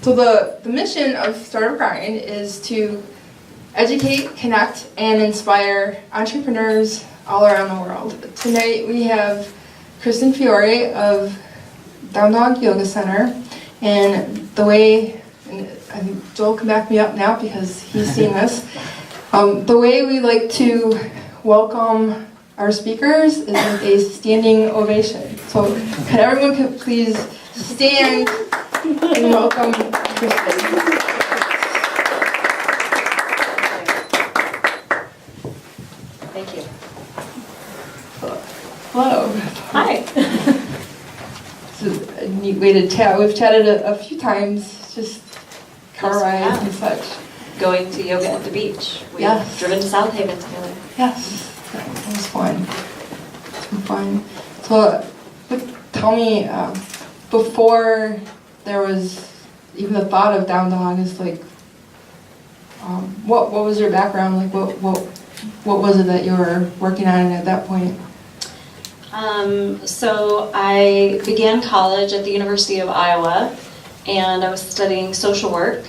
So the mission of Startup Grind is to educate, connect, and inspire entrepreneurs all around the world. Tonight we have Kristin Fiore of Down Dog Yoga Center, and the way, and I think Joel can back me up now because he's seen this, the way we like to welcome our speakers is with a standing ovation. So could everyone please stand and welcome Kristin. Thank you. Hello. Hi. This is a neat way to chat. We've chatted a few times, just car rides and such. Going to yoga at the beach. We've driven to South Haven together. Yes, that was fun. It's been fun. So, tell me, before there was even the thought of Down Dog, is like, what was your background? Like, what was it that you were working on at that point? So I began college at the University of Iowa, and I was studying social work.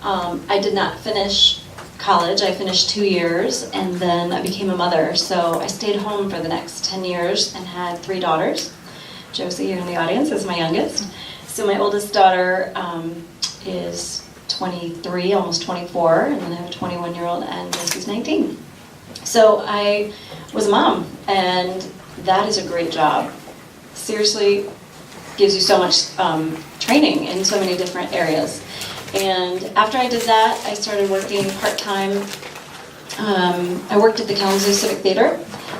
I did not finish college. I finished 2 years, and then I became a mother. So I stayed home for the next 10 years and had 3 daughters. Josie, here in the audience, is my youngest. So my oldest daughter is 23, almost 24, and then I have a 21-year-old, and Josie's 19. So I was a mom, and that is a great job. Seriously, gives you so much training in so many different areas. And after I did that, I started working part-time. I worked at the Kalamazoo Civic Theater.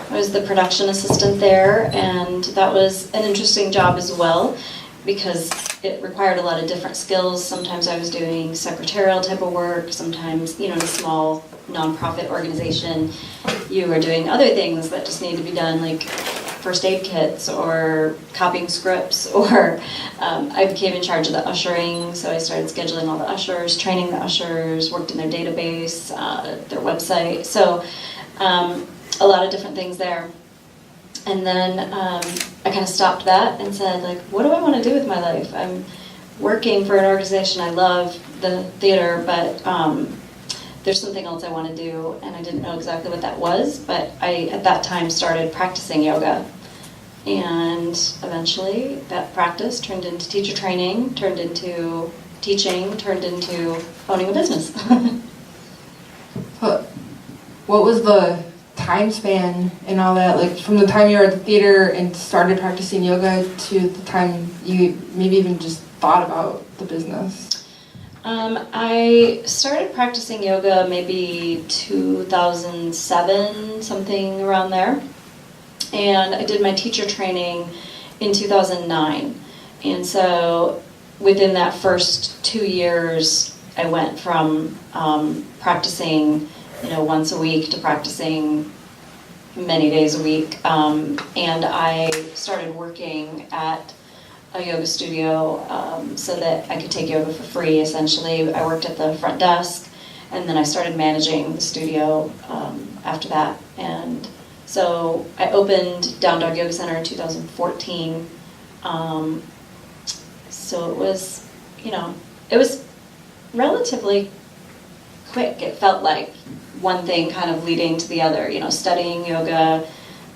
I was the production assistant there, and that was an interesting job as well because it required a lot of different skills. Sometimes I was doing secretarial type of work. Sometimes, in a small nonprofit organization, you were doing other things that just needed to be done, like first aid kits or copying scripts, or I became in charge of the ushering, so I started scheduling all the ushers, training the ushers, worked in their database, their website, so a lot of different things there. And then I kind of stopped that and said, like, what do I want to do with my life? I'm working for an organization I love, the theater, but there's something else I want to do, and I didn't know exactly what that was, but I, at that time, started practicing yoga. And eventually, that practice turned into teacher training, turned into teaching, turned into owning a business. What was the time span and all that, like from the time you were at the theater and started practicing yoga to the time you maybe even just thought about the business? I started practicing yoga maybe 2007, something around there. And I did my teacher training in 2009. And so within that first 2 years, I went from practicing, once a week to practicing many days a week. And I started working at a yoga studio so that I could take yoga for free, essentially. I worked at the front desk, and then I started managing the studio after that. And so I opened Down Dog Yoga Center in 2014. So it was, it was relatively quick. It felt like one thing kind of leading to the other, studying yoga,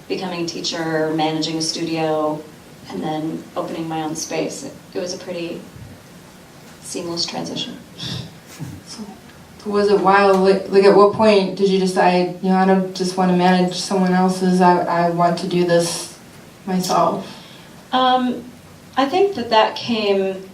becoming a teacher, managing a studio, and then opening my own space. It was a pretty seamless transition. So was it wild? Like at what point did you decide, I don't just want to manage someone else's, I want to do this myself? I think that came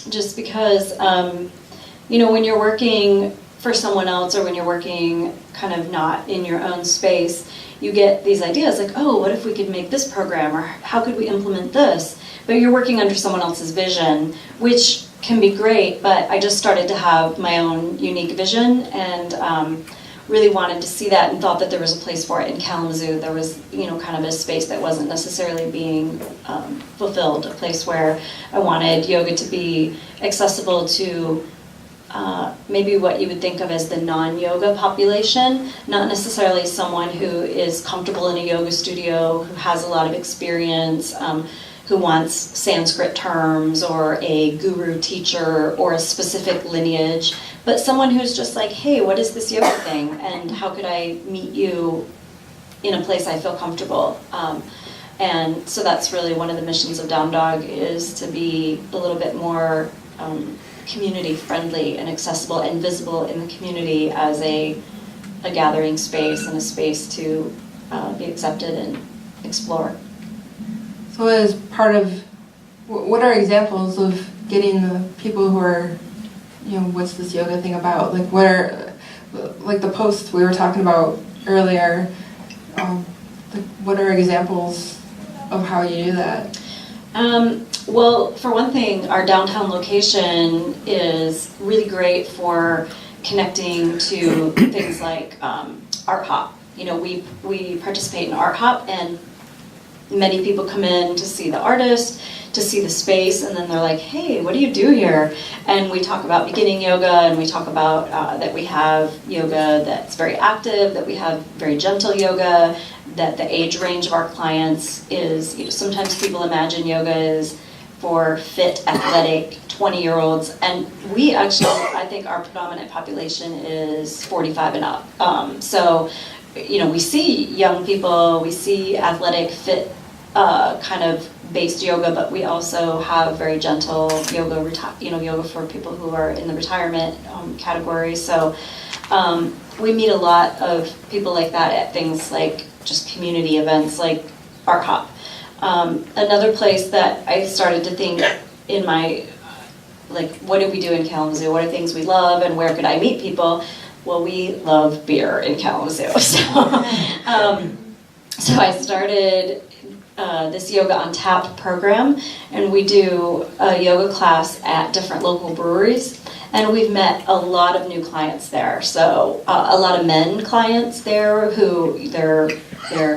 just because, when you're working for someone else or when you're working kind of not in your own space, you get these ideas like, oh, what if we could make this program, or how could we implement this? But you're working under someone else's vision, which can be great, but I just started to have my own unique vision and really wanted to see that and thought that there was a place for it in Kalamazoo. There was, kind of a space that wasn't necessarily being fulfilled, a place where I wanted yoga to be accessible to maybe what you would think of as the non-yoga population, not necessarily someone who is comfortable in a yoga studio, who has a lot of experience, who wants Sanskrit terms or a guru teacher or a specific lineage, but someone who's just like, hey, what is this yoga thing, and how could I meet you in a place I feel comfortable? And so that's really one of the missions of Down Dog, is to be a little bit more community friendly and accessible and visible in the community as a gathering space and a space to be accepted and explore. So as part of, what are examples of getting the people who are, what's this yoga thing about? Like what are, like the posts we were talking about earlier, what are examples of how you do that? Well, for one thing, our downtown location is really great for connecting to things like Art Hop. We participate in Art Hop, and many people come in to see the artist, to see the space, and then they're like, hey, what do you do here? And we talk about beginning yoga, and we talk about that we have yoga that's very active, that we have very gentle yoga, that the age range of our clients is, sometimes people imagine yoga is for fit, athletic 20-year-olds, and we actually, I think our predominant population is 45 and up. So, we see young people, we see athletic, fit, kind of based yoga, but we also have very gentle yoga, yoga for people who are in the retirement category. So we meet a lot of people like that at things like just community events like Art Hop. Another place that I started to think in my, like, what do we do in Kalamazoo? What are things we love, and where could I meet people? Well, we love beer in Kalamazoo. So I started this Yoga on Tap program, and we do a yoga class at different local breweries, and we've met a lot of new clients there. So a lot of men clients there who their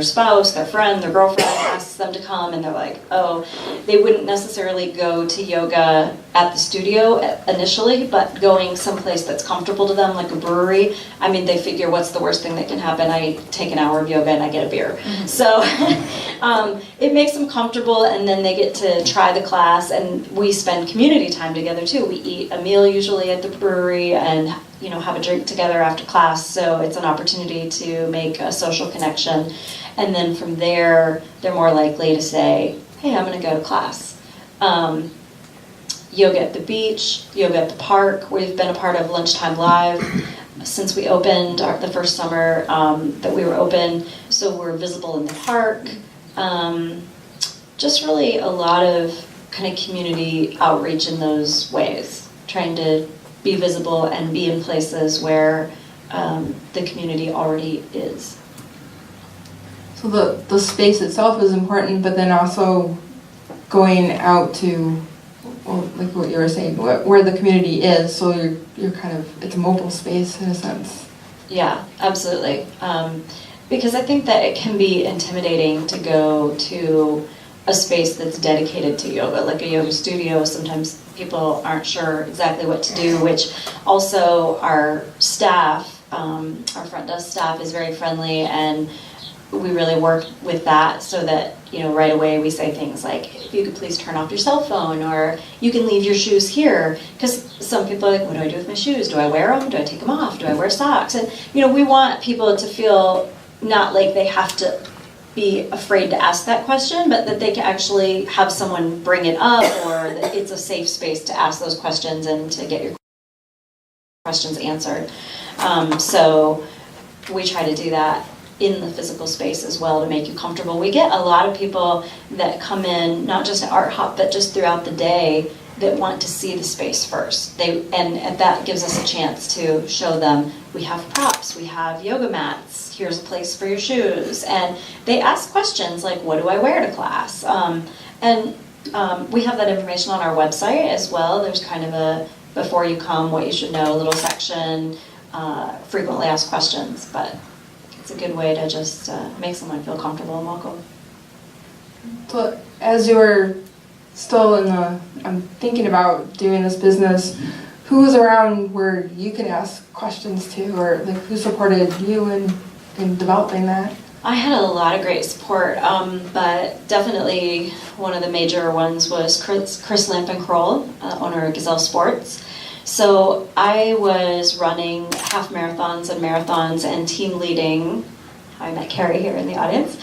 spouse, their friend, their girlfriend asks them to come, and they're like, oh, they wouldn't necessarily go to yoga at the studio initially, but going someplace that's comfortable to them, like a brewery, I mean, they figure, what's the worst thing that can happen? I take an hour of yoga and I get a beer. Mm-hmm. So it makes them comfortable, and then they get to try the class, and we spend community time together too. We eat a meal usually at the brewery and have a drink together after class, so it's an opportunity to make a social connection. And then from there, they're more likely to say, hey, I'm going to go to class. Yoga at the beach, yoga at the park. We've been a part of Lunchtime Live since we opened the first summer that we were open, so we're visible in the park. Just really a lot of kind of community outreach in those ways, trying to be visible and be in places where the community already is. So the space itself is important, but then also going out to, well, like what you were saying, where the community is, so you're kind of, it's a mobile space in a sense. Yeah, absolutely. Because I think that it can be intimidating to go to a space that's dedicated to yoga, like a yoga studio. Sometimes people aren't sure exactly what to do, which also our staff, our front desk staff is very friendly, and we really work with that so that, right away we say things like, if you could please turn off your cell phone, or you can leave your shoes here, because some people are like, what do I do with my shoes? Do I wear them? Do I take them off? Do I wear socks? And, we want people to feel not like they have to be afraid to ask that question, but that they can actually have someone bring it up, or that it's a safe space to ask those questions and to get your questions answered. So we try to do that in the physical space as well to make you comfortable. We get a lot of people that come in, not just at Art Hop, but just throughout the day, that want to see the space first. And that gives us a chance to show them, we have props, we have yoga mats, here's a place for your shoes. And they ask questions like, what do I wear to class? We have that information on our website as well. There's kind of a, before you come, what you should know, little section, frequently asked questions. But it's a good way to just make someone feel comfortable and welcome. So as you were still I'm thinking about doing this business, who was around where you could ask questions to, or like who supported you in developing that? I had a lot of great support, but definitely one of the major ones was Chris Kroll, owner of Gazelle Sports. So I was running half marathons and team leading. I met Carrie here in the audience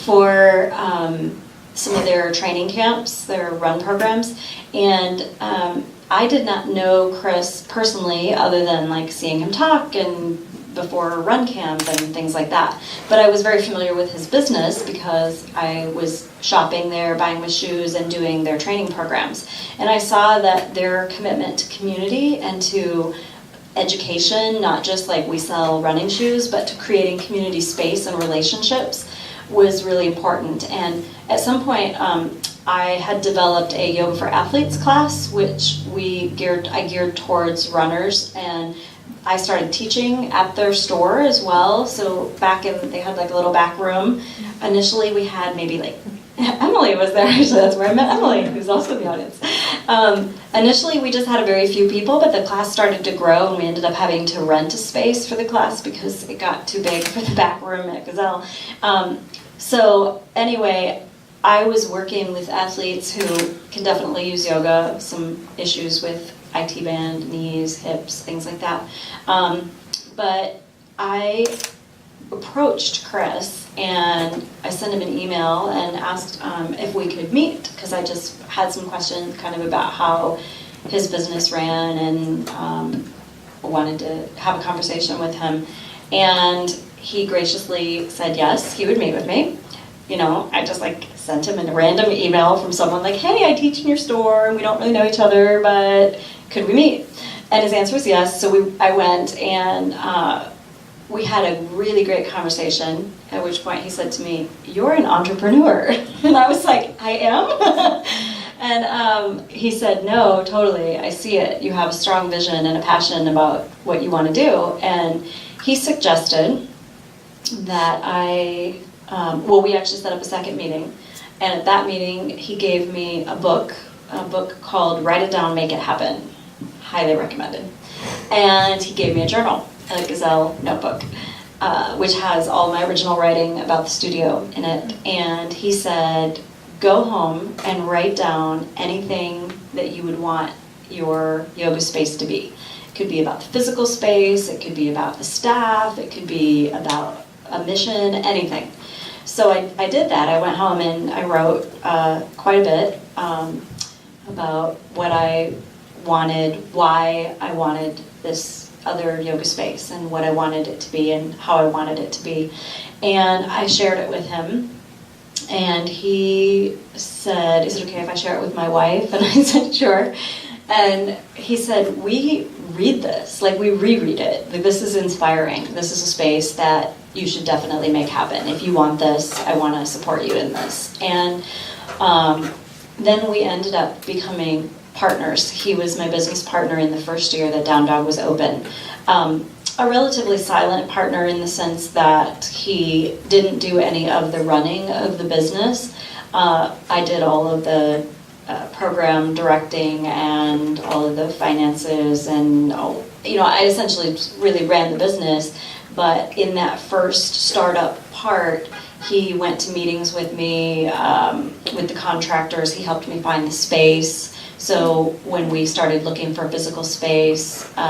for some of their training camps, their run programs, and I did not know Chris personally, other than like seeing him talk and before run camp and things like that. But I was very familiar with his business because I was shopping there, buying my shoes, and doing their training programs. And I saw that their commitment to community and to education, not just like we sell running shoes, but to creating community space and relationships was really important. And at some point, I had developed a yoga for athletes class, which I geared towards runners, and I started teaching at their store as well. So they had like a little back room. Initially we had maybe like, Emily was there, actually that's where I met Emily, who's also in the audience. Initially we just had a very few people, but the class started to grow and we ended up having to rent a space for the class because it got too big for the back room at Gazelle. So anyway, I was working with athletes who can definitely use yoga, some issues with IT band, knees, hips, things like that. But I approached Chris and I sent him an email and asked if we could meet, because I just had some questions kind of about how his business ran and wanted to have a conversation with him. And he graciously said yes, he would meet with me. You know, I just like sent him a random email from someone like, hey, I teach in your store and we don't really know each other, but could we meet? And his answer was yes. So I went and we had a really great conversation, at which point he said to me, you're an entrepreneur. And I was like, I am? And he said, no, totally, I see it. You have a strong vision and a passion about what you want to do. And he suggested that we actually set up a second meeting. And at that meeting, he gave me a book called Write It Down, Make It Happen. Highly recommended. And he gave me a journal, a Gazelle notebook, which has all my original writing about the studio in it. And he said, go home and write down anything that you would want your yoga space to be. It could be about the physical space, it could be about the staff, it could be about a mission, anything. So I did that. I went home and I wrote quite a bit about what I wanted, why I wanted this other yoga space and what I wanted it to be and how I wanted it to be. And I shared it with him. And he said, is it okay if I share it with my wife? And I said, sure. And he said, we read this, like we reread it. Like, this is inspiring. This is a space that you should definitely make happen. If you want this, I want to support you in this. And then we ended up becoming partners. He was my business partner in the first year that Down Dog was open. A relatively silent partner in the sense that he didn't do any of the running of the business. I did all of the program directing and all of the finances, and I essentially really ran the business. But in that first startup part, he went to meetings with me, with the contractors. He helped me find the space. So when we started looking for physical space, we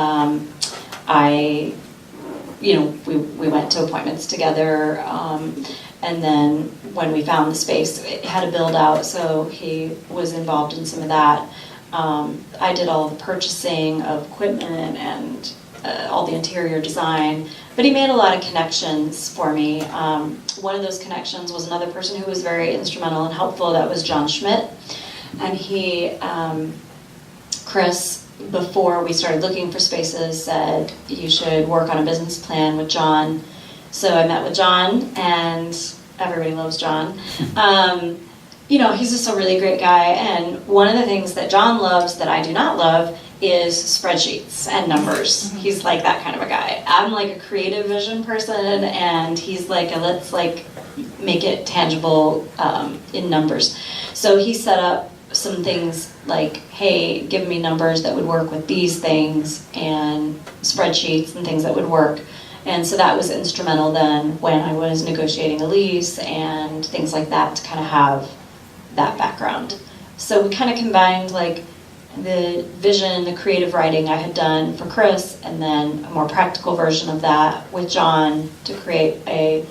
went to appointments together, and then when we found the space, it had to build out, so he was involved in some of that. I did all the purchasing of equipment and all the interior design, but he made a lot of connections for me. One of those connections was another person who was very instrumental and helpful. That was John Schmidt, and he, Chris, before we started looking for spaces, said you should work on a business plan with John. So I met with John, and everybody loves John. He's just a really great guy, and one of the things that John loves that I do not love is spreadsheets and numbers. Mm-hmm. He's like that kind of a guy. I'm like a creative vision person, and he's like let's make it tangible in numbers. So he set up some things like, hey, give me numbers that would work with these things and spreadsheets and things that would work. And so that was instrumental then when I was negotiating a lease and things like that to kind of have that background. So we kind of combined like the vision, the creative writing I had done for Chris, and then a more practical version of that with John to create a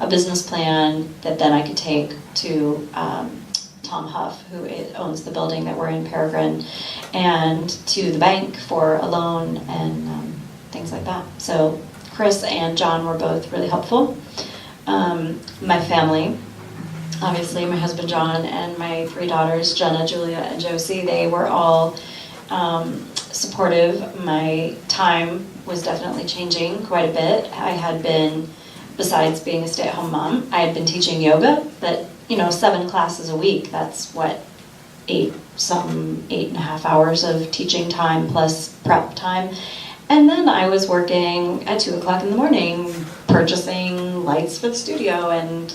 business plan that then I could take to Tom Huff, who owns the building that we're in, Peregrine, and to the bank for a loan and things like that. So Chris and John were both really helpful. My family, obviously my husband John and my 3 daughters, Jenna, Julia, and Josie, they were all supportive. My time was definitely changing quite a bit. I had been, besides being a stay-at-home mom, I had been teaching yoga, but 7 classes a week, that's what, 8.5 hours of teaching time plus prep time. And then I was working at 2 o'clock in the morning, purchasing lights for the studio and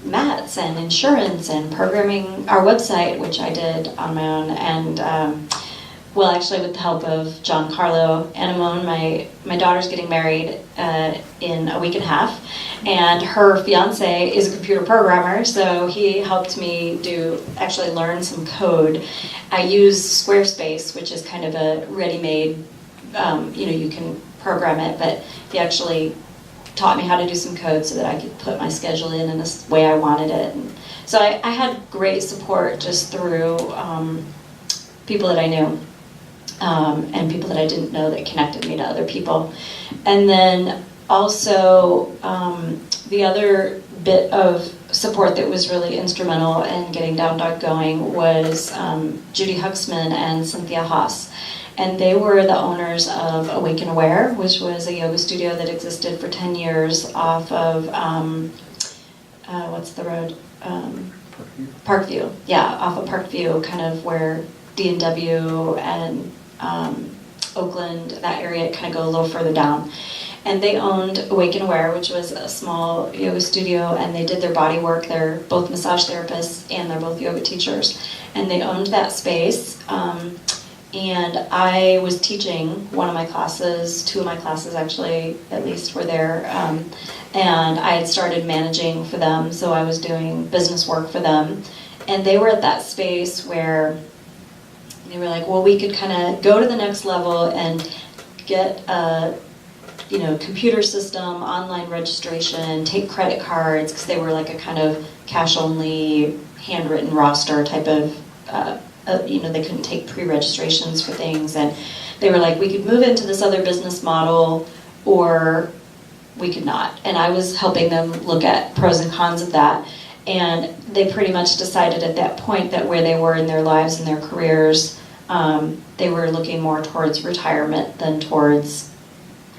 mats and insurance and programming our website, which I did on my own. And well, actually with the help of John Carlo Anamone, my daughter's getting married in a week and a half, and her fiance is a computer programmer, so he helped me actually learn some code. I use Squarespace, which is kind of a ready-made, you can program it, but he actually taught me how to do some code so that I could put my schedule in the way I wanted it. And so I had great support just through people that I knew. And people that I didn't know that connected me to other people. And then also the other bit of support that was really instrumental in getting Down Dog going was Judy Huxman and Cynthia Haas. And they were the owners of Awake and Aware, which was a yoga studio that existed for 10 years off of, what's the road? Parkview. Yeah, off of Parkview, kind of where D&W and Oakland, that area, kind of go a little further down. And they owned Awake and Aware, which was a small yoga studio, and they did their body work. They're both massage therapists and they're both yoga teachers. And they owned that space. And I was teaching one of my classes, 2 of my classes actually, at least were there. And I had started managing for them, so I was doing business work for them. And they were at that space where they were like, well, we could kind of go to the next level and get a computer system, online registration, take credit cards, because they were like a kind of cash-only, handwritten roster type of, they couldn't take pre-registrations for things. And they were like, we could move into this other business model, or we could not. And I was helping them look at pros and cons of that. And they pretty much decided at that point that where they were in their lives and their careers, they were looking more towards retirement than towards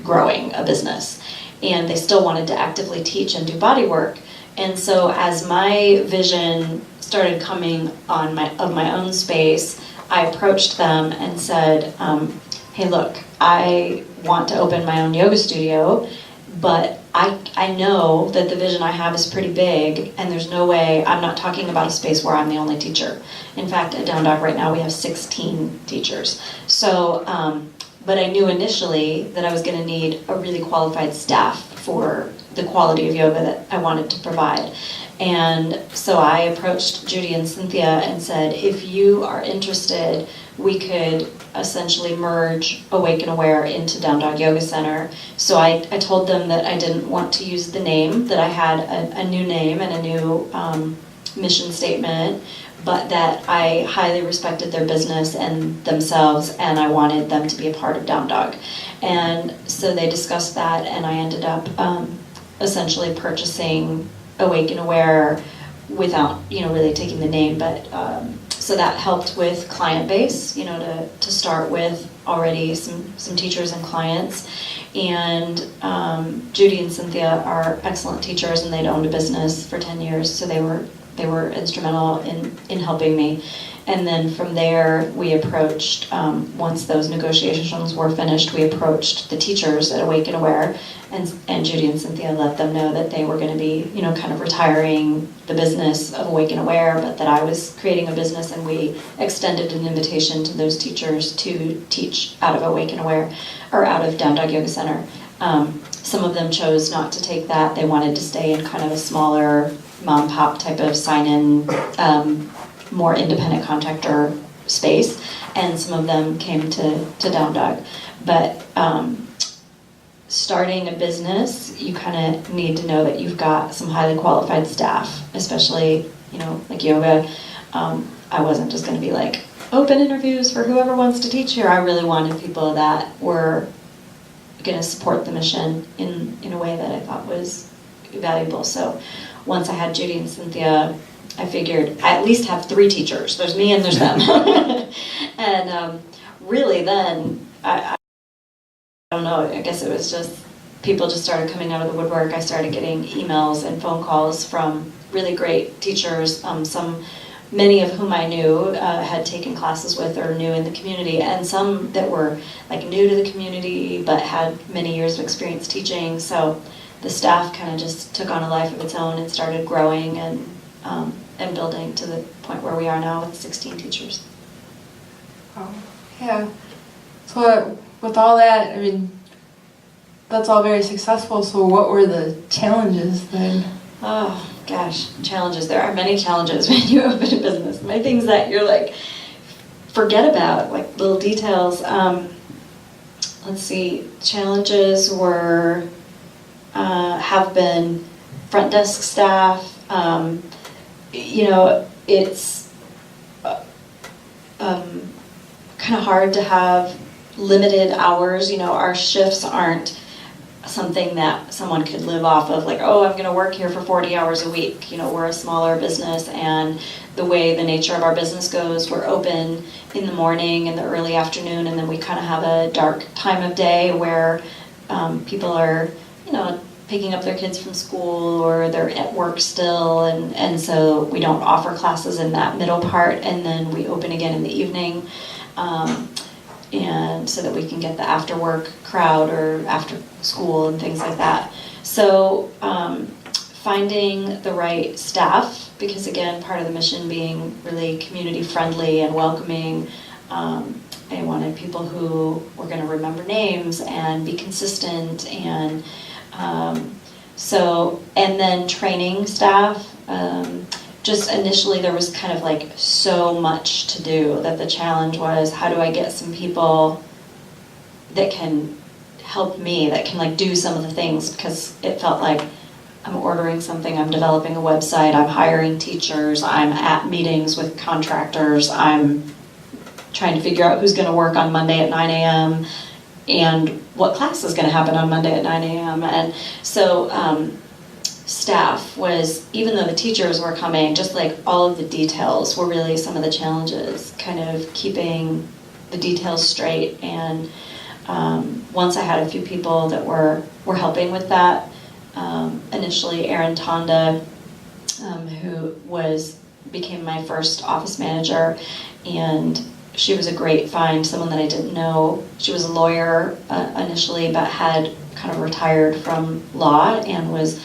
growing a business. And they still wanted to actively teach and do body work. And so as my vision started coming on of my own space, I approached them and said, hey, look, I want to open my own yoga studio, but I know that the vision I have is pretty big, and there's no way, I'm not talking about a space where I'm the only teacher. In fact, at Down Dog right now we have 16 teachers. So, but I knew initially that I was going to need a really qualified staff for the quality of yoga that I wanted to provide. And so I approached Judy and Cynthia and said, if you are interested, we could essentially merge Awake and Aware into Down Dog Yoga Center. So I told them that I didn't want to use the name, that I had a new name and a new mission statement, but that I highly respected their business and themselves, and I wanted them to be a part of Down Dog. And so they discussed that, and I ended up essentially purchasing Awake and Aware without, really taking the name, but so that helped with client base, to start with already some teachers and clients. And Judy and Cynthia are excellent teachers, and they'd owned a business for 10 years, so they were instrumental in helping me. And then from there, we approached, once those negotiations were finished, we approached the teachers at Awake and Aware, and Judy and Cynthia let them know that they were going to be, kind of retiring the business of Awake and Aware, but that I was creating a business, and we extended an invitation to those teachers to teach out of Awake and Aware, or out of Down Dog Yoga Center. Some of them chose not to take that. They wanted to stay in kind of a smaller mom and pop type of sign-in, more independent contractor space, and some of them came to Down Dog. But starting a business, you kind of need to know that you've got some highly qualified staff, especially, like yoga. I wasn't just going to be like, open interviews for whoever wants to teach here. I really wanted people that were going to support the mission in a way that I thought was valuable. So once I had Judy and Cynthia, I figured I at least have 3 teachers. There's me and there's them. And really then, I don't know, I guess it was just people just started coming out of the woodwork. I started getting emails and phone calls from really great teachers, many of whom I knew had taken classes with or knew in the community, and some that were like new to the community but had many years of experience teaching. So the staff kind of just took on a life of its own and started growing and building to the point where we are now with 16 teachers. Oh, yeah. So with all that, I mean, that's all very successful. So what were the challenges then? Oh, gosh, challenges. There are many challenges when you open a business. Many things that you're like, forget about, like little details. Let's see, challenges have been front desk staff. It's kind of hard to have limited hours. Our shifts aren't something that someone could live off of, like, oh, I'm going to work here for 40 hours a week. We're a smaller business, and the way the nature of our business goes, we're open in the morning and the early afternoon, and then we kind of have a dark time of day where people are, picking up their kids from school or they're at work still, and so we don't offer classes in that middle part, and then we open again in the evening. And so that we can get the after work crowd or after school and things like that. So finding the right staff, because again, part of the mission being really community friendly and welcoming, I wanted people who were going to remember names and be consistent, and and then training staff. Just initially there was kind of like so much to do that the challenge was, how do I get some people that can help me, that can like do some of the things, because it felt like I'm ordering something, I'm developing a website, I'm hiring teachers, I'm at meetings with contractors, I'm trying to figure out who's going to work on Monday at 9 a.m. and what class is going to happen on Monday at 9 a.m. And so staff was, even though the teachers were coming, just like all of the details were really some of the challenges, kind of keeping the details straight. And once I had a few people that were helping with that, initially Erin Tonda, who became my first office manager, and she was a great find, someone that I didn't know. She was a lawyer initially, but had kind of retired from law and was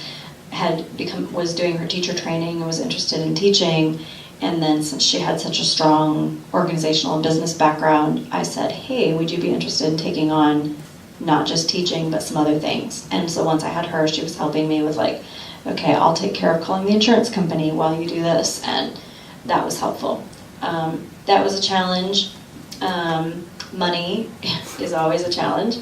doing her teacher training and was interested in teaching. And then since she had such a strong organizational and business background, I said, hey, would you be interested in taking on not just teaching, but some other things? And so once I had her, she was helping me with like, okay, I'll take care of calling the insurance company while you do this. And that was helpful. That was a challenge. Money is always a challenge.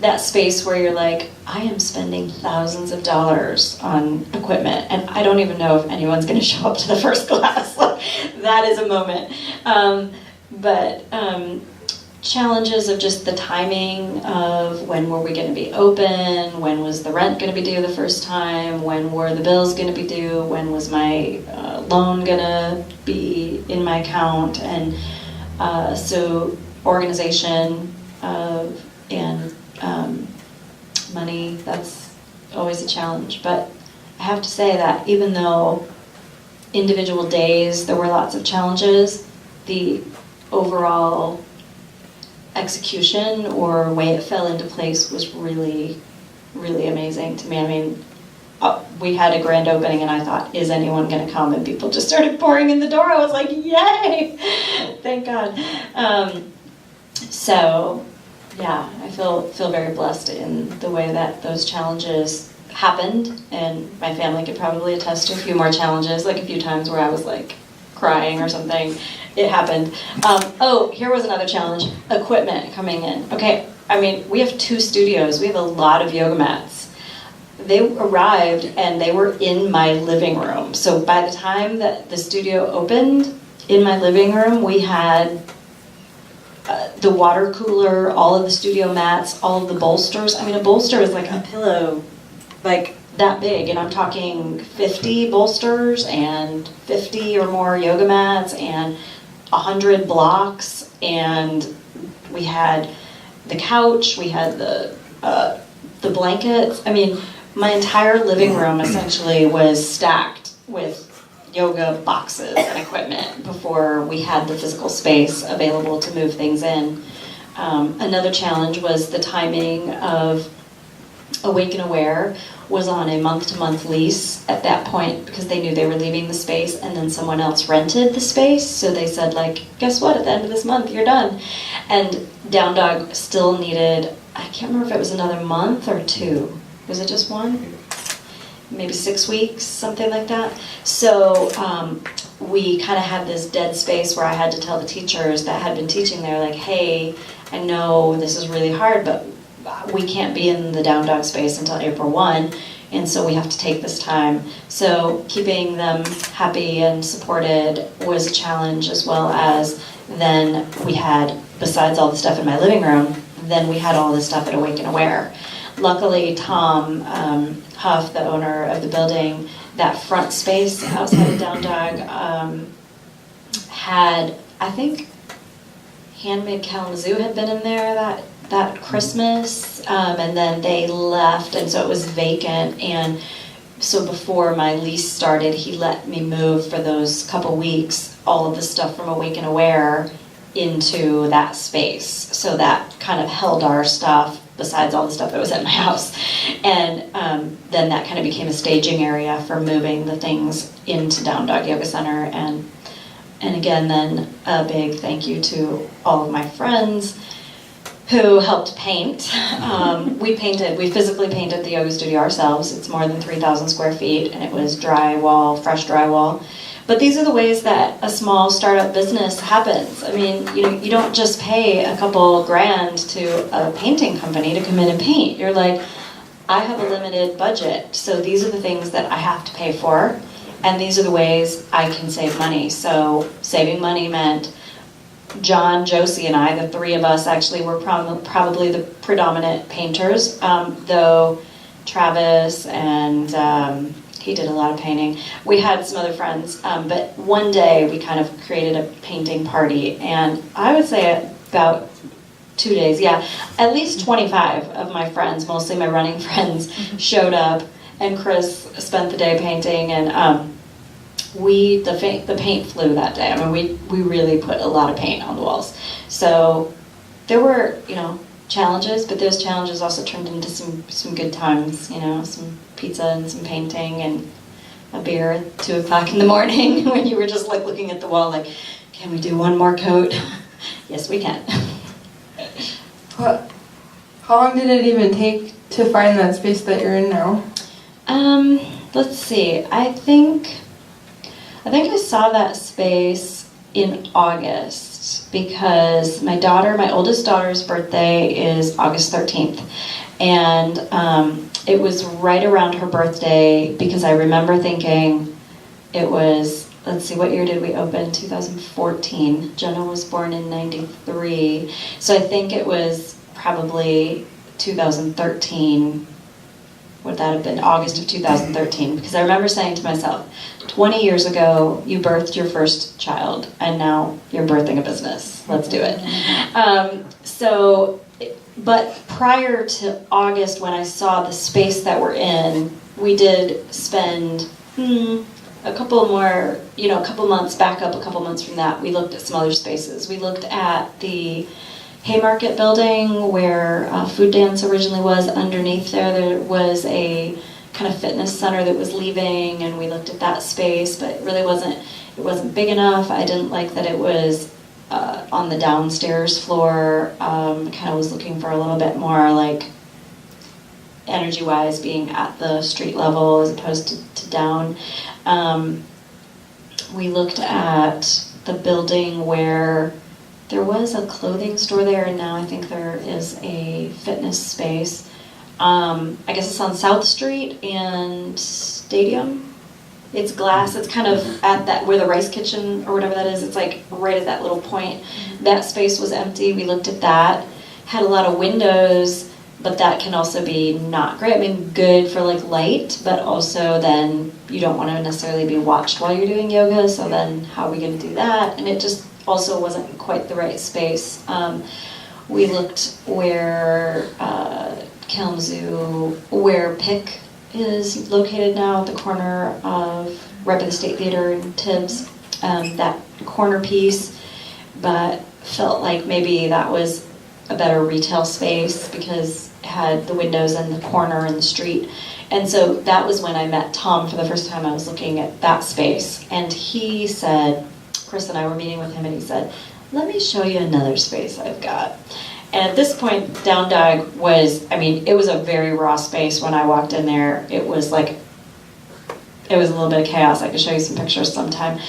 That space where you're like, I am spending thousands of dollars on equipment, and I don't even know if anyone's going to show up to the first class. That is a moment. But challenges of just the timing of when were we going to be open, when was the rent going to be due the first time, when were the bills going to be due, when was my loan going to be in my account, and so organization and money, that's always a challenge. But I have to say that even though individual days there were lots of challenges, the overall execution or way it fell into place was really, really amazing to me. I mean, we had a grand opening and I thought, is anyone going to come? And people just started pouring in the door. I was like, yay! Thank God. So, Yeah, I feel very blessed in the way that those challenges happened, and my family could probably attest to a few more challenges, like a few times where I was like crying or something. It happened. Oh, here was another challenge: equipment coming in. Okay, I mean, we have 2 studios. We have a lot of yoga mats. They arrived and they were in my living room. So by the time that the studio opened, in my living room, we had the water cooler, all of the studio mats, all of the bolsters. I mean, a bolster is like a pillow, like that big, and I'm talking 50 bolsters and 50 or more yoga mats and 100 blocks, and we had the couch, we had the blankets. I mean, my entire living room essentially was stacked with yoga boxes and equipment before we had the physical space available to move things in. Another challenge was the timing of Awake and Aware was on a month-to-month lease at that point because they knew they were leaving the space, and then someone else rented the space, so they said, like, guess what, at the end of this month you're done. And Down Dog still needed, I can't remember if it was another month or 2. Was it just 1? Maybe 6 weeks, something like that. So we kind of had this dead space where I had to tell the teachers that had been teaching there, like, hey, I know this is really hard, but we can't be in the Down Dog space until April 1, and so we have to take this time. So keeping them happy and supported was a challenge, as well as then we had, besides all the stuff in my living room, then we had all the stuff at Awake and Aware. Luckily, Tom Huff, the owner of the building, that front space outside of Down Dog had, I think, Handmade Kalamazoo had been in there that Christmas, and then they left, and so it was vacant. And so before my lease started, he let me move for those couple weeks all of the stuff from Awake and Aware into that space. So that kind of held our stuff, besides all the stuff that was at my house. And then that kind of became a staging area for moving the things into Down Dog Yoga Center. And again, then a big thank you to all of my friends who helped paint. We physically painted the yoga studio ourselves. It's more than 3,000 square feet, and it was drywall, fresh drywall. But these are the ways that a small startup business happens. I mean, you don't just pay a couple grand to a painting company to come in and paint. You're like, I have a limited budget, so these are the things that I have to pay for, and these are the ways I can save money. So saving money meant John, Josie, and I, the 3 of us, actually were probably the predominant painters, though Travis and he did a lot of painting. We had some other friends, but one day we kind of created a painting party, and I would say about 2 days, yeah, at least 25 of my friends, mostly my running friends, showed up, and Chris spent the day painting, and the paint flew that day. I mean, we really put a lot of paint on the walls. So there were, challenges, but those challenges also turned into some good times, some pizza and some painting and a beer at 2 o'clock in the morning when you were just like looking at the wall like, can we do one more coat? Yes, we can. How long did it even take to find that space that you're in now? Let's see. I think I saw that space in August because my oldest daughter's birthday is August 13th. And it was right around her birthday because I remember thinking it was, let's see, what year did we open? 2014. Jenna was born in 93. So I think it was probably 2013. Would that have been August of 2013? Because I remember saying to myself, 20 years ago, you birthed your first child, and now you're birthing a business. Let's do it. But prior to August, when I saw the space that we're in, we did spend a couple more, a couple months, back up a couple months from that, we looked at some other spaces. We looked at the Haymarket building where Food Dance originally was. Underneath there was a kind of fitness center that was leaving, and we looked at that space, but it really wasn't big enough. I didn't like that it was on the downstairs floor. Kind of was looking for a little bit more like energy-wise being at the street level as opposed to down. We looked at the building where there was a clothing store there, and now I think there is a fitness space. I guess it's on South Street and Stadium. It's glass. It's kind of at that where the Rice Kitchen or whatever that is. It's like right at that little point. That space was empty. We looked at that. Had a lot of windows, but that can also be not great. I mean, good for like light, but also then you don't want to necessarily be watched while you're doing yoga. So then how are we going to do that? And it just also wasn't quite the right space. We looked where Kalamazoo, where Pick is located now at the corner of right by the State Theater in Tibbs, that corner piece, but felt like maybe that was a better retail space because it had the windows and the corner and the street. And so that was when I met Tom for the first time. I was looking at that space, and he said, Chris and I were meeting with him, and he said, let me show you another space I've got. And at this point, Down Dog was, I mean, it was a very raw space when I walked in there. It was like, it was a little bit of chaos. I could show you some pictures sometime.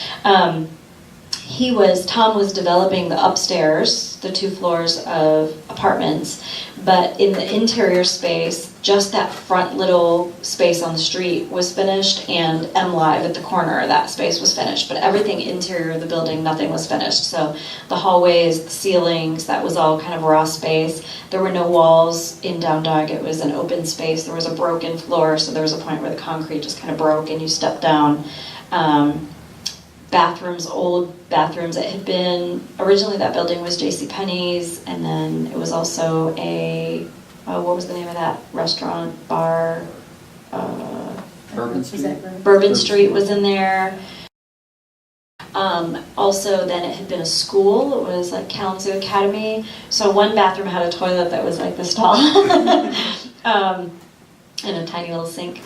Tom was developing the upstairs, the 2 floors of apartments, but in the interior space, just that front little space on the street was finished, and M Live at the corner, that space was finished, but everything interior of the building, nothing was finished. So the hallways, the ceilings, that was all kind of raw space. There were no walls in Down Dog. It was an open space. There was a broken floor, so there was a point where the concrete just kind of broke and you stepped down. Bathrooms, old bathrooms. It had been, originally that building was JCPenney's, and then it was also a, what was the name of that restaurant, bar? Bourbon Street. Bourbon Street was in there. Also, then it had been a school. It was like Kalamazoo Academy. So one bathroom had a toilet that was like this tall, and a tiny little sink.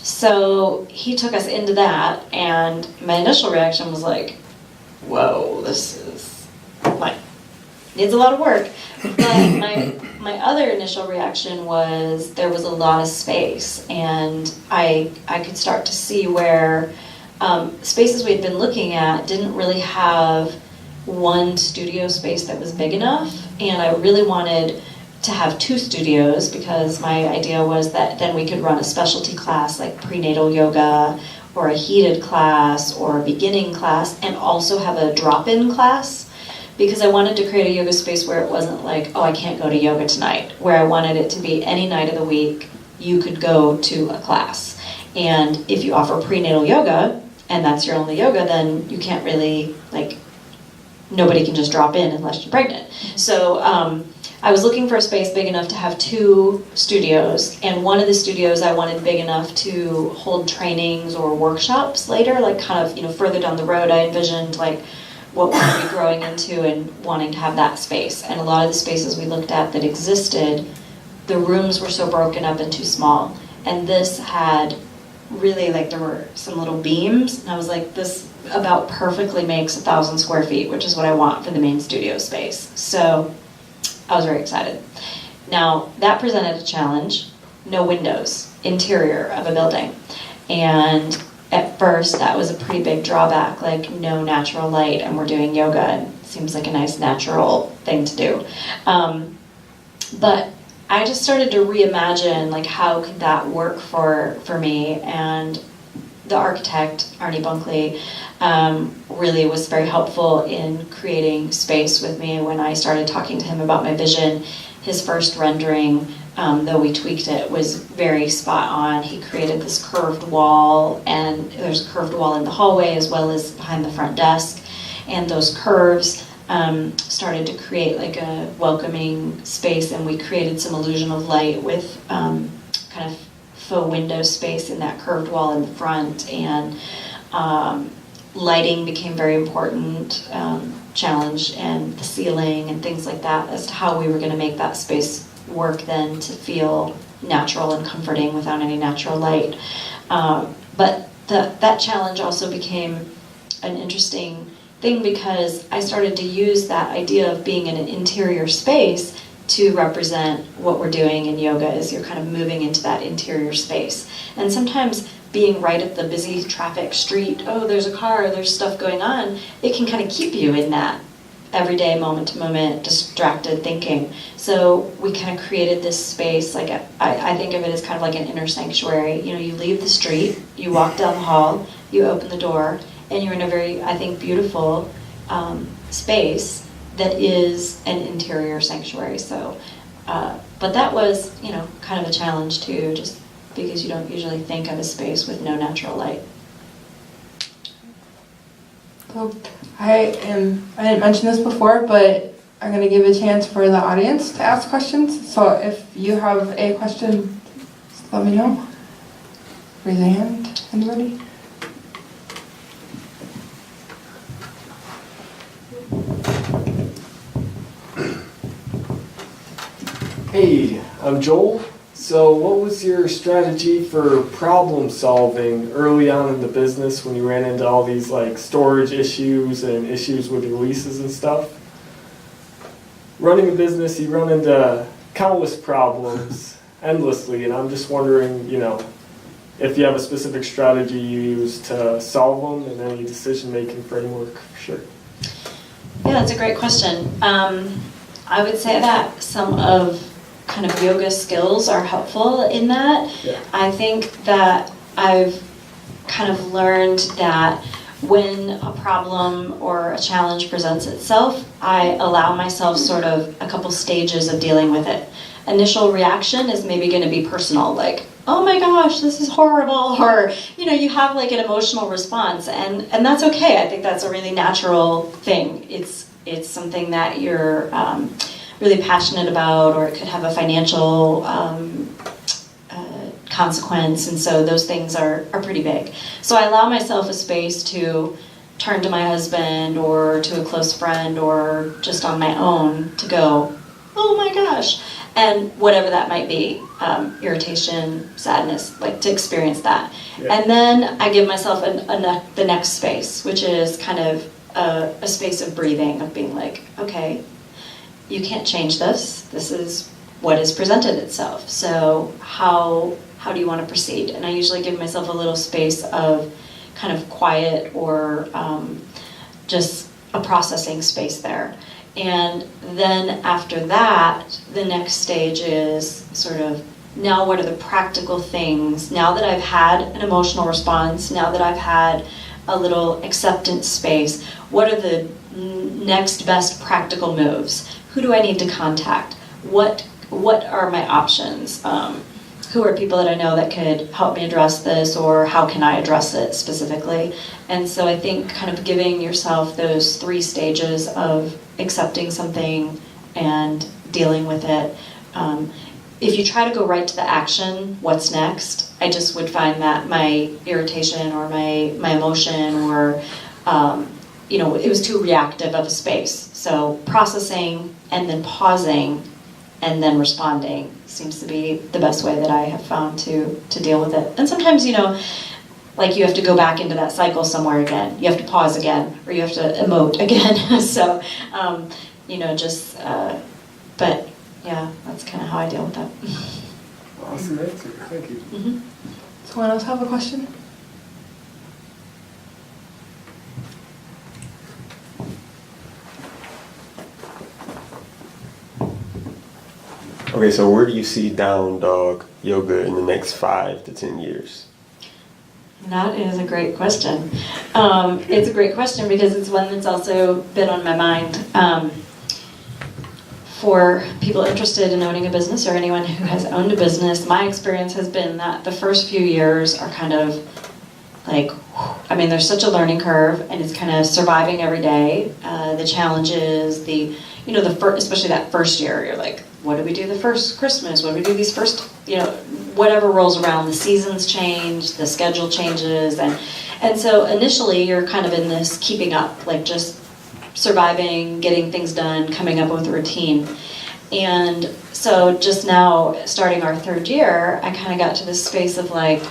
So he took us into that, and my initial reaction was like, whoa, this is like, needs a lot of work. But my other initial reaction was there was a lot of space, and I could start to see where spaces we had been looking at didn't really have one studio space that was big enough, and I really wanted to have 2 studios because my idea was that then we could run a specialty class like prenatal yoga or a heated class or a beginning class, and also have a drop-in class, because I wanted to create a yoga space where it wasn't like, oh, I can't go to yoga tonight, where I wanted it to be any night of the week you could go to a class. And if you offer prenatal yoga and that's your only yoga, then you can't really, like, nobody can just drop in unless you're pregnant. So I was looking for a space big enough to have 2 studios, and one of the studios I wanted big enough to hold trainings or workshops later, like kind of, you know, further down the road. I envisioned like what we would be growing into and wanting to have that space. And a lot of the spaces we looked at that existed, the rooms were so broken up and too small. And this had really, like, there were some little beams, and I was like, this about perfectly makes 1,000 square feet, which is what I want for the main studio space. So I was very excited. Now, that presented a challenge. No windows, interior of a building. And at first, that was a pretty big drawback, like no natural light, and we're doing yoga, and it seems like a nice natural thing to do. But I just started to reimagine, like, how could that work for me? And the architect, Arnie Bunkley, really was very helpful in creating space with me when I started talking to him about my vision. His first rendering, though we tweaked it, was very spot on. He created this curved wall, and there's a curved wall in the hallway as well as behind the front desk. And those curves started to create like a welcoming space, and we created some illusion of light with kind of faux window space in that curved wall in the front. And lighting became very important challenge, and the ceiling and things like that, as to how we were going to make that space work then to feel natural and comforting without any natural light. But that challenge also became an interesting thing because I started to use that idea of being in an interior space to represent what we're doing in yoga is you're kind of moving into that interior space. And sometimes being right at the busy traffic street, oh, there's a car, there's stuff going on, it can kind of keep you in that everyday moment to moment distracted thinking. So we kind of created this space, like I think of it as kind of like an inner sanctuary. You know, you leave the street, you walk down the hall, you open the door, and you're in a very, I think, beautiful space that is an interior sanctuary. So, but that was, you know, kind of a challenge too, just because you don't usually think of a space with no natural light. So I didn't mention this before, but I'm going to give a chance for the audience to ask questions. So if you have a question, just let me know. Raise a hand. Anybody? Hey, I'm Joel. So what was your strategy for problem solving early on in the business when you ran into all these like storage issues and issues with releases and stuff? Running a business, you run into countless problems endlessly, and I'm just wondering, you know, if you have a specific strategy you use to solve them and any decision-making framework, for sure. Yeah, that's a great question. I would say that some of kind of yoga skills are helpful in that. Yeah. I think that I've kind of learned that when a problem or a challenge presents itself, I allow myself sort of a couple stages of dealing with it. Initial reaction is maybe going to be personal, like, oh my gosh, this is horrible, or, you know, you have like an emotional response, and that's okay. I think that's a really natural thing. It's something that you're really passionate about, or it could have a financial consequence, and so those things are pretty big. So I allow myself a space to turn to my husband or to a close friend or just on my own to go, oh my gosh, and whatever that might be, irritation, sadness, like to experience that. Yeah. And then I give myself the next space, which is kind of a space of breathing, of being like, okay, you can't change this. This is what has presented itself. So how do you want to proceed? And I usually give myself a little space of kind of quiet or just a processing space there. And then after that, the next stage is sort of, now what are the practical things? Now that I've had an emotional response, now that I've had a little acceptance space, what are the next best practical moves? Who do I need to contact? What are my options? Who are people that I know that could help me address this, or how can I address it specifically? And so I think kind of giving yourself those 3 stages of accepting something and dealing with it. If you try to go right to the action, what's next, I just would find that my irritation or my emotion or you know, it was too reactive of a space. So processing and then pausing and then responding seems to be the best way that I have found to deal with it. And sometimes, you know, like you have to go back into that cycle somewhere again. You have to pause again, or you have to emote again. So, you know, just, but yeah, that's kind of how I deal with that. Awesome answer, thank you. Mm-hmm. Someone else have a question? Okay, so where do you see Down Dog Yoga in the next 5 to 10 years? That is a great question. It's a great question because it's one that's also been on my mind. For people interested in owning a business or anyone who has owned a business, my experience has been that the first few years are kind of like, I mean, there's such a learning curve, and it's kind of surviving every day. The challenges, you know, especially that first year, you're like, what do we do the first Christmas? What do we do these first, you know, whatever rolls around, the seasons change, the schedule changes, and so initially you're kind of in this keeping up, like just surviving, getting things done, coming up with a routine. And so just now, starting our 3rd year, I kind of got to this space of like,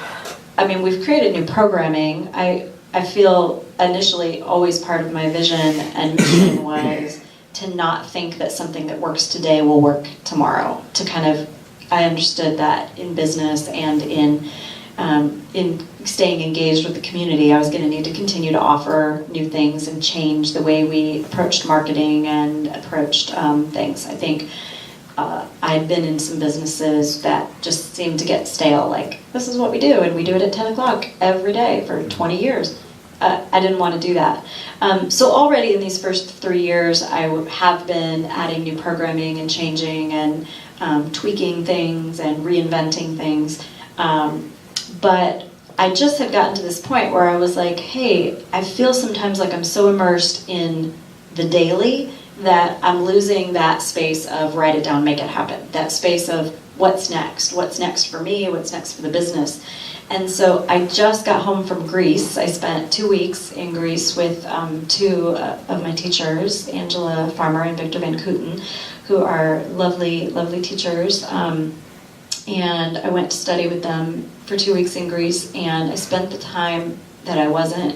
I mean, we've created new programming. I feel initially always part of my vision and mission was to not think that something that works today will work tomorrow. To kind of, I understood that in business and in staying engaged with the community, I was going to need to continue to offer new things and change the way we approached marketing and approached things. I think I'd been in some businesses that just seemed to get stale, like, this is what we do, and we do it at 10 o'clock every day for 20 years. I didn't want to do that. So already in these first 3 years, I have been adding new programming and changing and tweaking things and reinventing things. But I just had gotten to this point where I was like, hey, I feel sometimes like I'm so immersed in the daily that I'm losing that space of write it down, make it happen. That space of what's next for me, what's next for the business. And so I just got home from Greece. I spent 2 weeks in Greece with two of my teachers, Angela Farmer and Victor Van Kooten, who are lovely, lovely teachers. And I went to study with them for 2 weeks in Greece, and I spent the time that I wasn't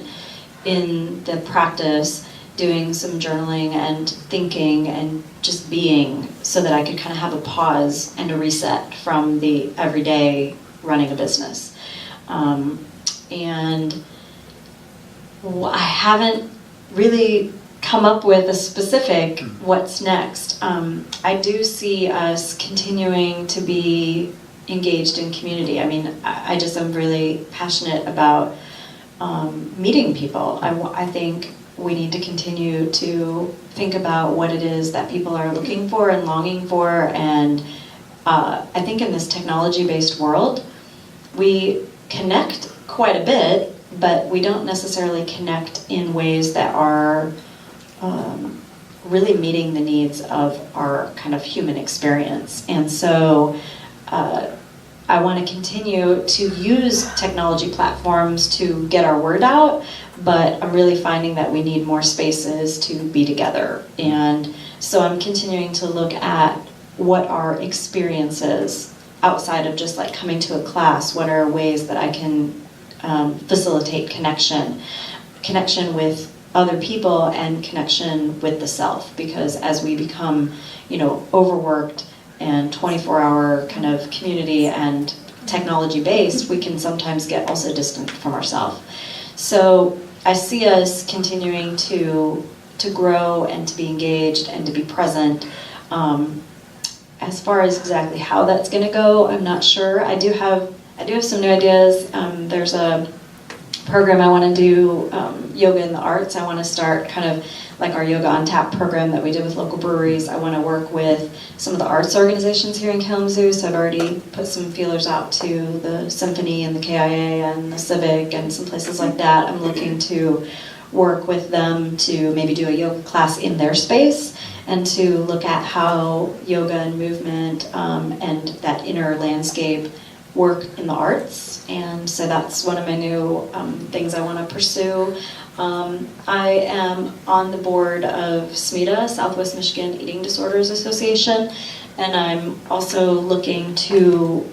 in the practice doing some journaling and thinking and just being, so that I could kind of have a pause and a reset from the everyday running a business. And I haven't really come up with a specific what's next. I do see us continuing to be engaged in community. I mean, I just am really passionate about meeting people. I think we need to continue to think about what it is that people are looking for and longing for. And I think in this technology-based world, we connect quite a bit, but we don't necessarily connect in ways that are really meeting the needs of our kind of human experience. And so I want to continue to use technology platforms to get our word out, but I'm really finding that we need more spaces to be together. And so I'm continuing to look at what are experiences outside of just like coming to a class. What are ways that I can facilitate connection with other people and connection with the self? Because as we become, overworked and 24-hour kind of community and technology-based, we can sometimes get also distant from ourselves. So I see us continuing to grow and to be engaged and to be present. As far as exactly how that's going to go, I'm not sure. I do have some new ideas. There's a program I want to do, yoga in the arts. I want to start kind of like our Yoga on Tap program that we did with local breweries. I want to work with some of the arts organizations here in Kalamazoo, so I've already put some feelers out to the Symphony and the KIA and the Civic and some places like that. I'm looking to work with them to maybe do a yoga class in their space and to look at how yoga and movement and that inner landscape work in the arts. And so that's one of my new things I want to pursue. I am on the board of SMEDA, Southwest Michigan Eating Disorders Association, and I'm also looking to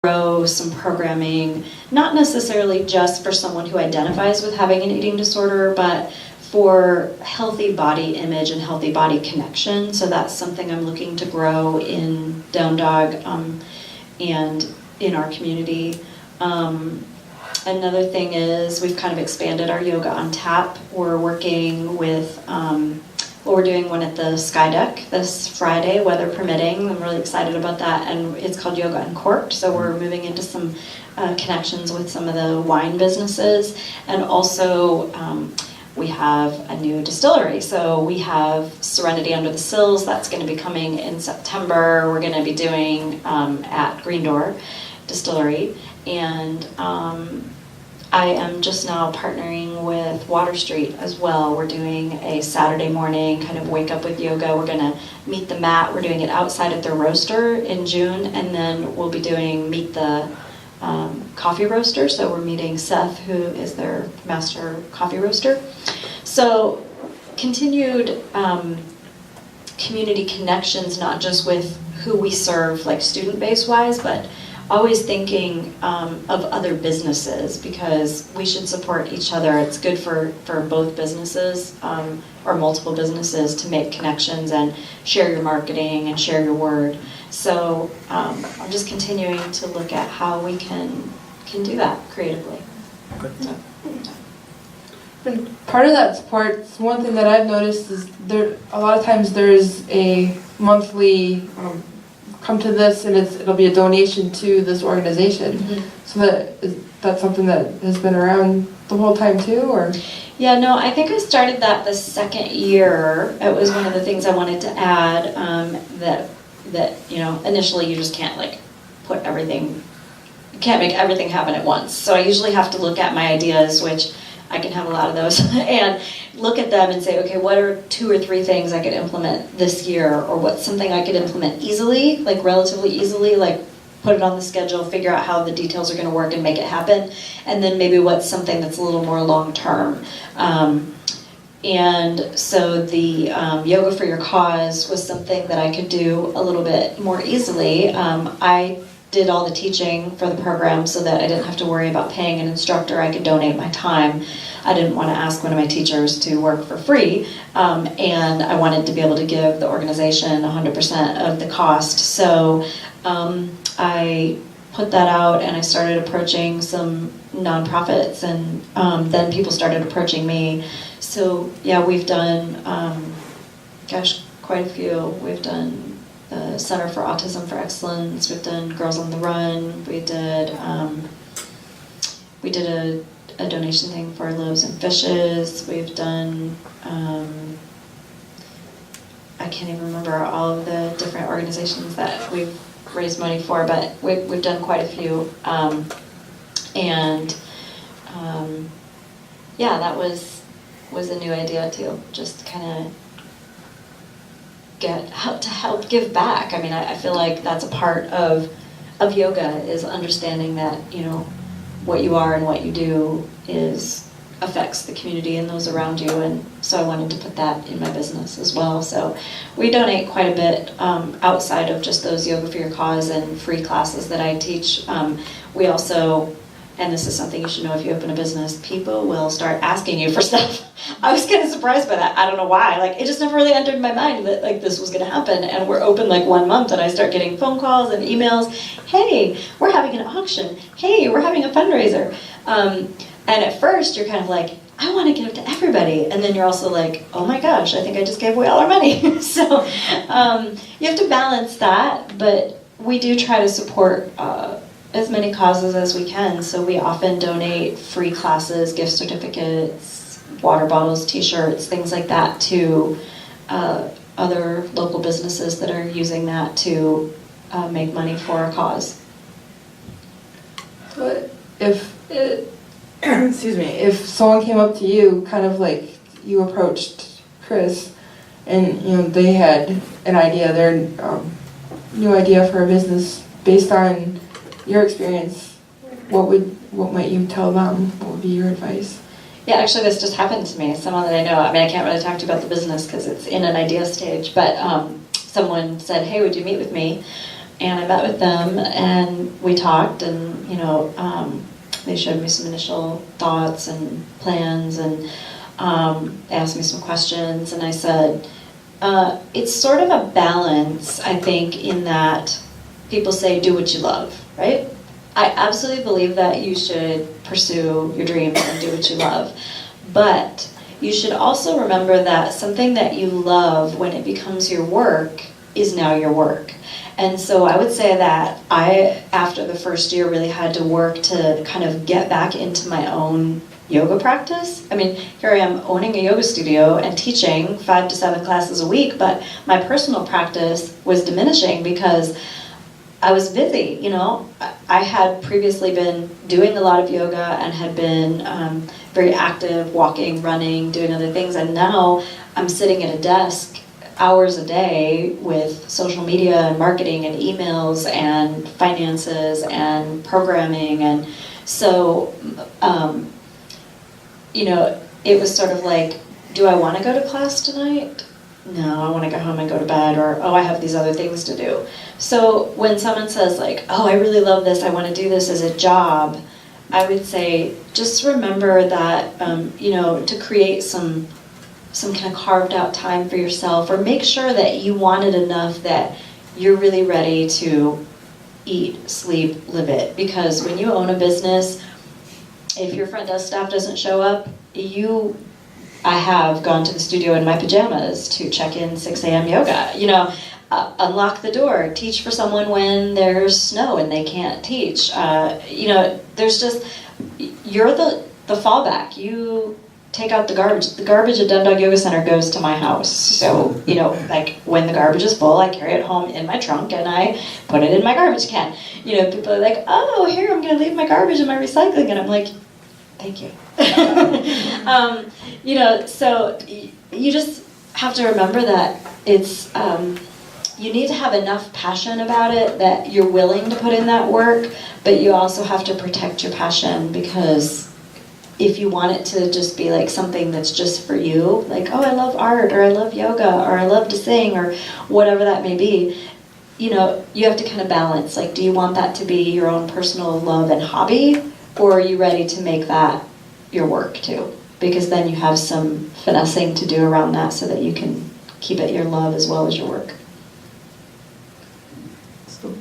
grow some programming, not necessarily just for someone who identifies with having an eating disorder, but for healthy body image and healthy body connection. So that's something I'm looking to grow in Down Dog and in our community. Another thing is we've kind of expanded our Yoga on Tap. We're working with, we're doing one at the Sky Deck this Friday, weather permitting. I'm really excited about that. And it's called Yoga Uncorked. So we're moving into some connections with some of the wine businesses. And also we have a new distillery. So we have Serenity Under the Sills. That's going to be coming in September. We're going to be doing at Green Door Distillery. And I am just now partnering with Water Street as well. We're doing a Saturday morning kind of wake up with yoga. We're going to meet the mat. We're doing it outside at their roaster in June, and then we'll be doing meet the coffee roaster. So we're meeting Seth, who is their master coffee roaster. So continued community connections, not just with who we serve, like student base wise, but always thinking of other businesses, because we should support each other. It's good for both businesses or multiple businesses to make connections and share your marketing and share your word. So I'm just continuing to look at how we can do that creatively. So, And part of that support, one thing that I've noticed is there a lot of times there's a monthly come to this and it'll be a donation to this organization. So that's something that has been around the whole time too, or? Yeah, no, I think I started that the second year. It was one of the things I wanted to add, that initially you just can't like put everything, you can't make everything happen at once. So I usually have to look at my ideas, which I can have a lot of those, and look at them and say, okay, what are 2 or 3 things I could implement this year, or what's something I could implement easily, like relatively easily, like put it on the schedule, figure out how the details are going to work and make it happen, and then maybe what's something that's a little more long-term. And so the Yoga for Your Cause was something that I could do a little bit more easily. I did all the teaching for the program so that I didn't have to worry about paying an instructor. I could donate my time. I didn't want to ask one of my teachers to work for free, and I wanted to be able to give the organization 100% of the cost. So I put that out and I started approaching some nonprofits, and then people started approaching me. So yeah, we've done, quite a few. We've done the Center for Autism for Excellence. We've done Girls on the Run. We did a donation thing for Loaves and Fishes. We've done, I can't even remember all of the different organizations that we've raised money for, but we've done quite a few. Yeah, that was a new idea too. Just kind of help give back. I mean, I feel like that's a part of yoga, is understanding that, what you are and what you do affects the community and those around you, and so I wanted to put that in my business as well. So we donate quite a bit outside of just those Yoga for Your Cause and free classes that I teach. We also, and this is something you should know if you open a business, people will start asking you for stuff. I was kind of surprised by that. I don't know why. Like, it just never really entered my mind that like this was going to happen. And we're open like 1 month, and I start getting phone calls and emails. Hey, we're having an auction. Hey, we're having a fundraiser. And at first, you're kind of like, I want to give to everybody. And then you're also like, oh my gosh, I think I just gave away all our money. So you have to balance that. But we do try to support as many causes as we can. So we often donate free classes, gift certificates, water bottles, t-shirts, things like that to other local businesses that are using that to make money for a cause. So if someone came up to you, kind of like you approached Chris, and they had an idea, their new idea for a business based on your experience, what might you tell them? What would be your advice? Yeah, actually this just happened to me. Someone that I know, I mean, I can't really talk to you about the business because it's in an idea stage, but someone said, hey, would you meet with me? And I met with them and we talked, and they showed me some initial thoughts and plans, and they asked me some questions, and I said, it's sort of a balance, I think, in that people say do what you love, right? I absolutely believe that you should pursue your dreams and do what you love, but you should also remember that something that you love, when it becomes your work, is now your work. And so I would say that I, after the first year, really had to work to kind of get back into my own yoga practice. I mean, here I am owning a yoga studio and teaching 5 to 7 classes a week, but my personal practice was diminishing because I was busy. I had previously been doing a lot of yoga and had been very active, walking, running, doing other things, and now I'm sitting at a desk hours a day with social media and marketing and emails and finances and programming. And so it was sort of like, do I want to go to class tonight? no, I want to go home and go to bed, or, oh, I have these other things to do. So when someone says like, oh, I really love this, I want to do this as a job, I would say just remember that, to create some kind of carved out time for yourself, or make sure that you want it enough that you're really ready to eat, sleep, live it. Because when you own a business, if your front desk staff doesn't show up, I have gone to the studio in my pajamas to check in 6 a.m. yoga, unlock the door, teach for someone when there's snow and they can't teach. There's just, you're the fallback. You take out the garbage. The garbage at Dumb Dog Yoga Center goes to my house. So, like when the garbage is full, I carry it home in my trunk and I put it in my garbage can. People are like, oh, here, I'm going to leave my garbage in my recycling. And I'm like, thank you. So you just have to remember that it's, you need to have enough passion about it that you're willing to put in that work, but you also have to protect your passion, because if you want it to just be like something that's just for you, like, oh, I love art, or I love yoga, or I love to sing, or whatever that may be, you have to kind of balance. Like, do you want that to be your own personal love and hobby, or are you ready to make that your work too? Because then you have some finessing to do around that so that you can keep it your love as well as your work. So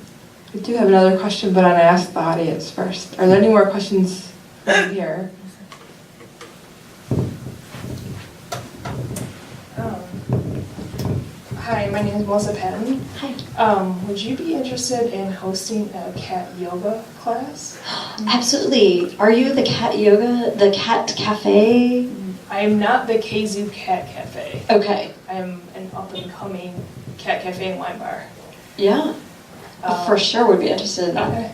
I do have another question, but I'm going to ask the audience first. Are there any more questions right here? Hi, my name is Melissa Patton. Hi. Would you be interested in hosting a cat yoga class? Absolutely. Are you the cat yoga, the cat cafe? I am not the Kazoo Cat Cafe. Okay. I'm an up-and-coming cat cafe and wine bar. Yeah. For sure would be interested in that. Okay.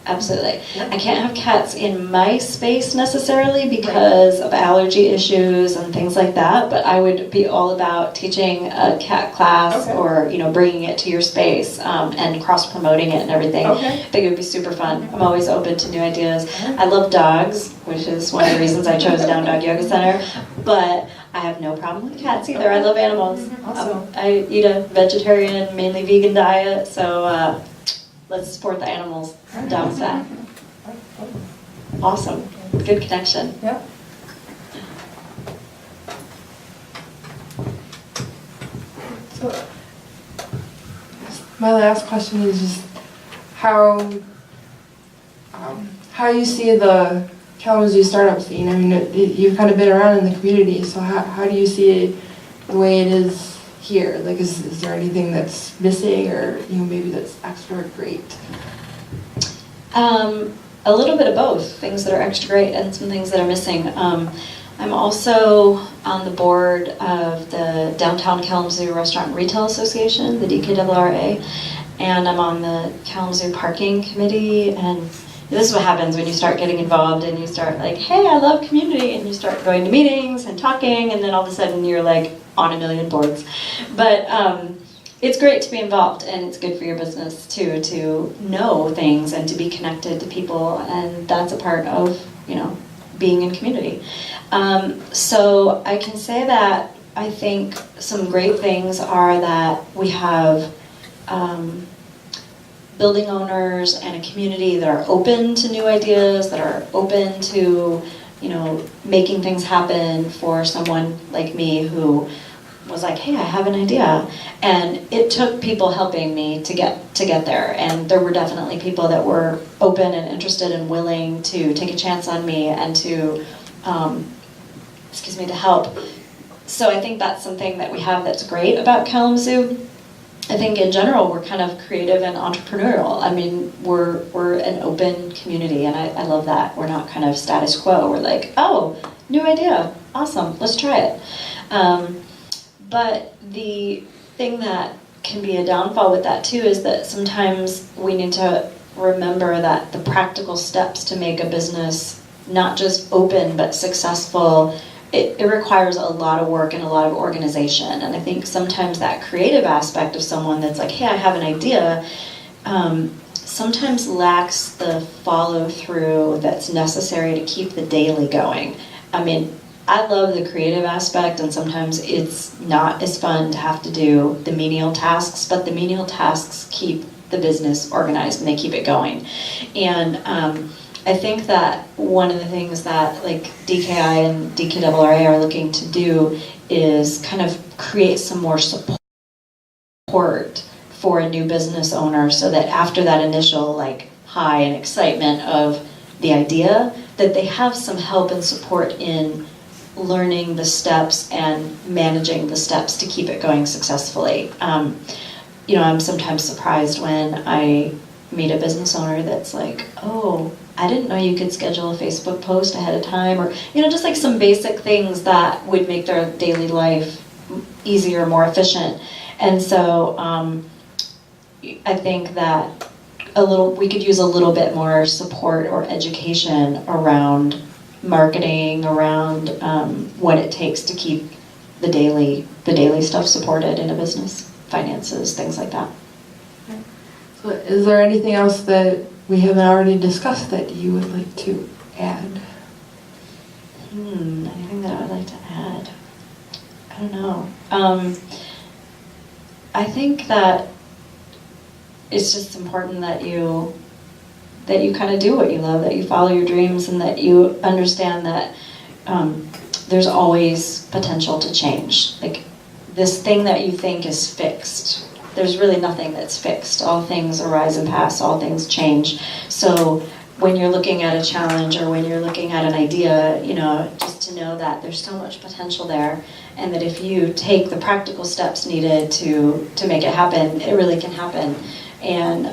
Absolutely. I can't have cats in my space necessarily because of allergy issues and things like that, but I would be all about teaching a cat class or, bringing it to your space and cross-promoting it and everything. Okay. I think it would be super fun. I'm always open to new ideas. I love dogs, which is one of the reasons I chose Down Dog Yoga Center, but I have no problem with cats either. I love animals. Awesome. I eat a vegetarian, mainly vegan diet, so let's support the animals. I'm down with that. Awesome. Good connection. Yeah. So, my last question is just how you see the Kalamazoo startup scene. I mean, you've kind of been around in the community, so how do you see it the way it is here? Like, is there anything that's missing, or maybe that's extra great? A little bit of both. Things that are extra great and some things that are missing. I'm also on the board of the Downtown Kalamazoo Restaurant and Retail Association, the DKRRA, and I'm on the Kalamazoo Parking Committee. And this is what happens when you start getting involved and you start like, hey, I love community, and you start going to meetings and talking, and then all of a sudden you're like on a million boards. But it's great to be involved, and it's good for your business too, to know things and to be connected to people, and that's a part of being in community. So I can say that I think some great things are that we have building owners and a community that are open to new ideas, that are open to making things happen for someone like me who was like, hey, I have an idea. And it took people helping me to get there. And there were definitely people that were open and interested and willing to take a chance on me and to, to help. So I think that's something that we have that's great about Kalamazoo. I think in general, we're kind of creative and entrepreneurial. I mean, we're an open community, and I love that. We're not kind of status quo. We're like, oh, new idea, awesome, let's try it. But the thing that can be a downfall with that too is that sometimes we need to remember that the practical steps to make a business not just open but successful, it requires a lot of work and a lot of organization. And I think sometimes that creative aspect of someone that's like, hey, I have an idea, sometimes lacks the follow through that's necessary to keep the daily going. I mean, I love the creative aspect, and sometimes it's not as fun to have to do the menial tasks, but the menial tasks keep the business organized and they keep it going. And I think that one of the things that like DKI and DKRA are looking to do is kind of create some more support for a new business owner, so that after that initial like high and excitement of the idea, that they have some help and support in learning the steps and managing the steps to keep it going successfully. I'm sometimes surprised when I meet a business owner that's like, oh, I didn't know you could schedule a Facebook post ahead of time, or just like some basic things that would make their daily life easier, more efficient. And so I think that we could use a little bit more support or education around marketing, around what it takes to keep the daily stuff supported in a business, finances, things like that. So is there anything else that we haven't already discussed that you would like to add? Anything that I would like to add? I don't know. I think that it's just important that you kind of do what you love, that you follow your dreams, and that you understand that there's always potential to change. Like this thing that you think is fixed, there's really nothing that's fixed. All things arise and pass, all things change. So when you're looking at a challenge or when you're looking at an idea, just to know that there's so much potential there, and that if you take the practical steps needed to make it happen, it really can happen. And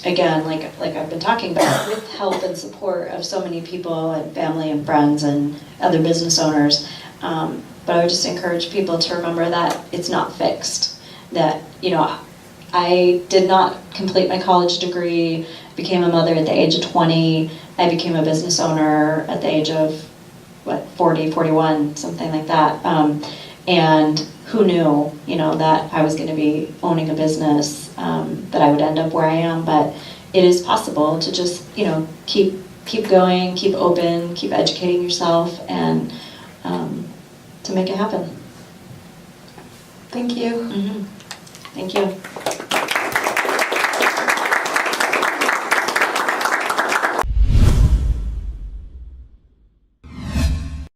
again, like I've been talking about, with help and support of so many people and family and friends and other business owners. But I would just encourage people to remember that it's not fixed. That, I did not complete my college degree, became a mother at the age of 20. I became a business owner at the age of, 40, 41, something like that. And who knew, that I was going to be owning a business, that I would end up where I am. But it is possible to just, keep going, keep open, keep educating yourself, and to make it happen. Thank you. Thank you.